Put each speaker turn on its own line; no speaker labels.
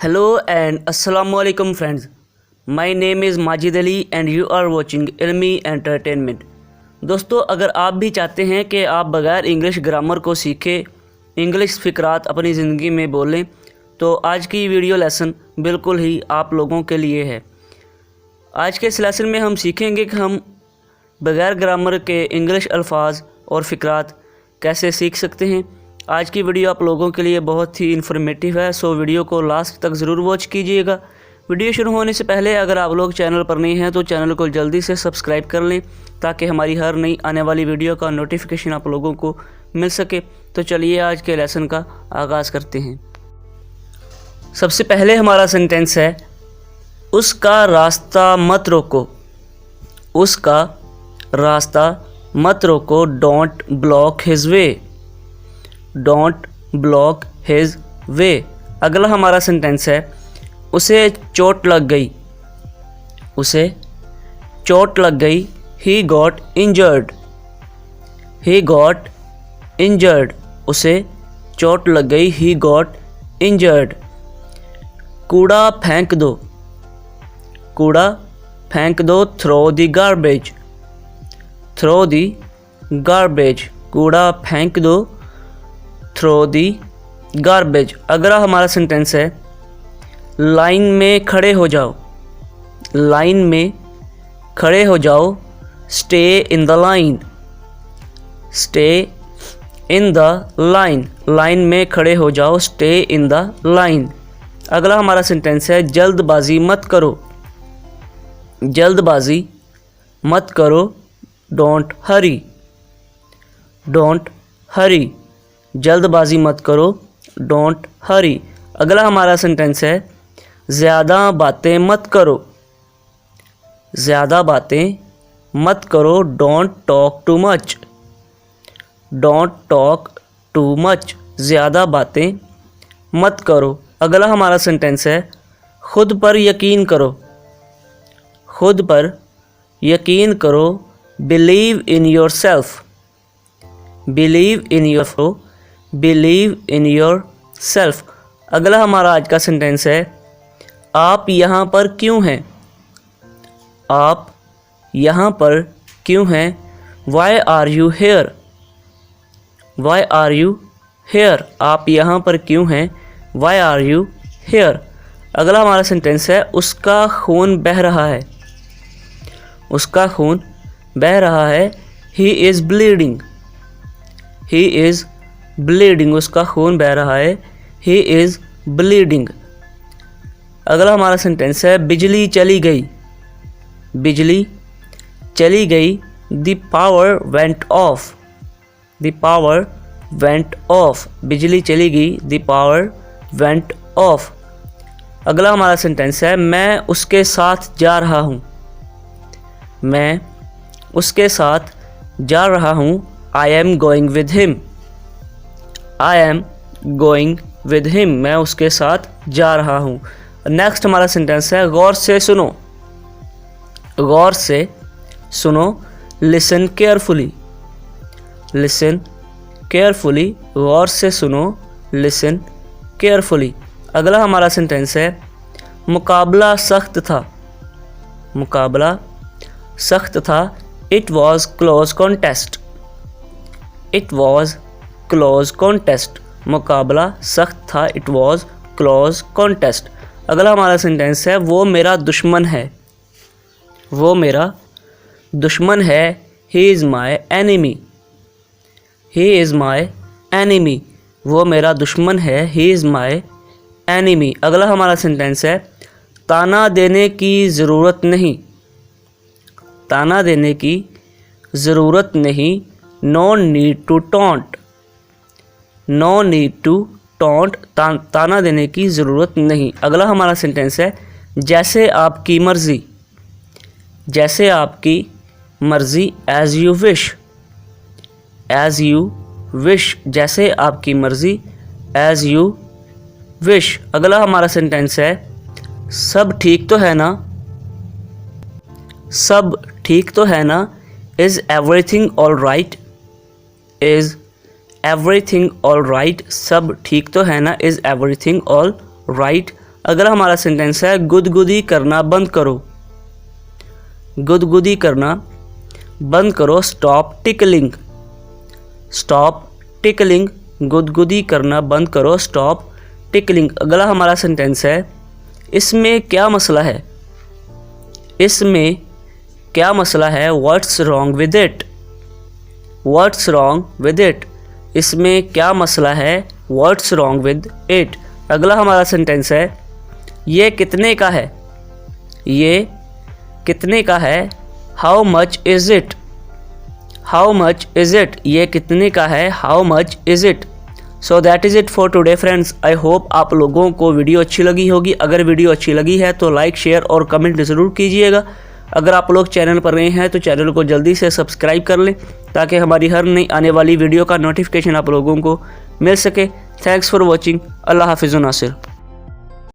Hello and Assalamu alaikum friends. My name is Majid Ali and you are watching Ilmi entertainment. दोस्तों, अगर आप भी चाहते हैं कि आप बग़ैर इंग्लिश ग्रामर को सीखें, इंग्लिश फ़िक्रात अपनी ज़िंदगी में बोलें, तो आज की वीडियो लेसन बिल्कुल ही आप लोगों के लिए है। आज के इस लेसन में हम सीखेंगे कि हम बग़ैर ग्रामर के इंग्लिश अल्फाज और फ़िक्रात कैसे सीख सकते हैं। आज की वीडियो आप लोगों के लिए बहुत ही इन्फॉर्मेटिव है, सो वीडियो को लास्ट तक ज़रूर वॉच कीजिएगा। वीडियो शुरू होने से पहले अगर आप लोग चैनल पर नहीं हैं तो चैनल को जल्दी से सब्सक्राइब कर लें ताकि हमारी हर नई आने वाली वीडियो का नोटिफिकेशन आप लोगों को मिल सके। तो चलिए आज के लेसन का आगाज़ करते हैं। सबसे पहले हमारा सेंटेंस है, उसका रास्ता मत रोको। उसका रास्ता मत रोको, don't block his way. Don't block his way. अगला हमारा सेंटेंस है, उसे चोट लग गई। उसे चोट लग गई, he got injured. He got injured. उसे चोट लग गई, ही गॉट इंजर्ड। कूड़ा फेंक दो। कूड़ा फेंक दो, throw the garbage. Throw the garbage. कूड़ा फेंक दो, थ्रो दी गार्बेज। अगला हमारा सेंटेंस है, लाइन में खड़े हो जाओ। लाइन में खड़े हो जाओ, stay in the line. Stay in the line. Line में खड़े हो जाओ, स्टे इन द लाइन। अगला हमारा सेंटेंस है, जल्दबाजी मत करो। जल्दबाजी मत करो, डोंट हरी। डोंट हरी। जल्दबाजी मत करो, डोंट हरी। अगला हमारा सेंटेंस है, ज़्यादा बातें मत करो। ज़्यादा बातें मत करो, don't talk too much. Don't talk too much. ज़्यादा बातें मत करो। अगला हमारा सेंटेंस है, खुद पर यकीन करो। खुद पर यकीन करो, believe in your self. Believe in your believe in your self. अगला हमारा आज का सेंटेंस है, आप यहाँ पर क्यों हैं। आप यहाँ पर क्यों हैं, why are you here. Why are you here. आप यहाँ पर क्यों हैं, वाई आर यू हेयर। अगला हमारा सेंटेंस है, उसका खून बह रहा है। उसका खून बह रहा है, he is bleeding. He is bleeding. उसका खून बह रहा है, ही इज़ ब्लीडिंग। अगला हमारा सेंटेंस है, बिजली चली गई। बिजली चली गई, the power went of. The power went of. बिजली चली गई, द पावर वेंट ऑफ। अगला हमारा सेंटेंस है, मैं उसके साथ जा रहा हूँ। मैं उसके साथ जा रहा हूँ, I am going with him. I am going with him. मैं उसके साथ जा रहा हूँ। नेक्स्ट हमारा सेंटेंस है, गौर से सुनो। गौर से सुनो, लिसन केयरफुली। Listen carefully. गौर से सुनो, लिसन केयरफुली। अगला हमारा सेंटेंस है, मुकाबला सख्त था। मुकाबला सख्त था, it was close contest. It was close contest. मुकाबला सख्त था, इट वॉज क्लोज कॉन्टेस्ट। अगला हमारा सेंटेंस है, वो मेरा दुश्मन है। वो मेरा दुश्मन है, he is my enemy. He is my enemy. वो मेरा दुश्मन है, ही इज़ माई एनिमी। अगला हमारा सेंटेंस है, ताना देने की ज़रूरत नहीं। ताना देने की ज़रूरत नहीं, no need to taunt. No need to taunt. ताना देने की ज़रूरत नहीं। अगला हमारा सेंटेंस है, जैसे आपकी मर्ज़ी। जैसे आपकी मर्ज़ी, as you wish. As you wish. जैसे आपकी मर्ज़ी, एज़ यू विश। अगला हमारा सेंटेंस है, सब ठीक तो है ना। सब ठीक तो है ना, is everything all right. Is everything all right. सब ठीक तो है ना, इज़ एवरीथिंग ऑल राइट। अगला हमारा सेंटेंस है गुदगुदी करना बंद करो। गुदगुदी करना बंद करो, स्टॉप टिकलिंग। स्टॉप टिकलिंग, गुदगुदी करना बंद करो, स्टॉप टिकलिंग। अगला हमारा सेंटेंस है इसमें क्या मसला है। इसमें क्या मसला है, what's wrong with it. What's wrong with it, इसमें क्या मसला है, व्हाट्स रॉन्ग विद इट। अगला हमारा सेंटेंस है ये कितने का है। ये कितने का है, how much is it. How much is it, ये कितने का है, how much is it. So that is it for today friends. I hope आप लोगों को वीडियो अच्छी लगी होगी। अगर वीडियो अच्छी लगी है तो लाइक, शेयर और कमेंट ज़रूर कीजिएगा। अगर आप लोग चैनल पर नए हैं तो चैनल को जल्दी से सब्सक्राइब कर लें ताकि हमारी हर नई आने वाली वीडियो का नोटिफिकेशन आप लोगों को मिल सके। Thanks for watching. अल्लाह हाफिज़ नासिर।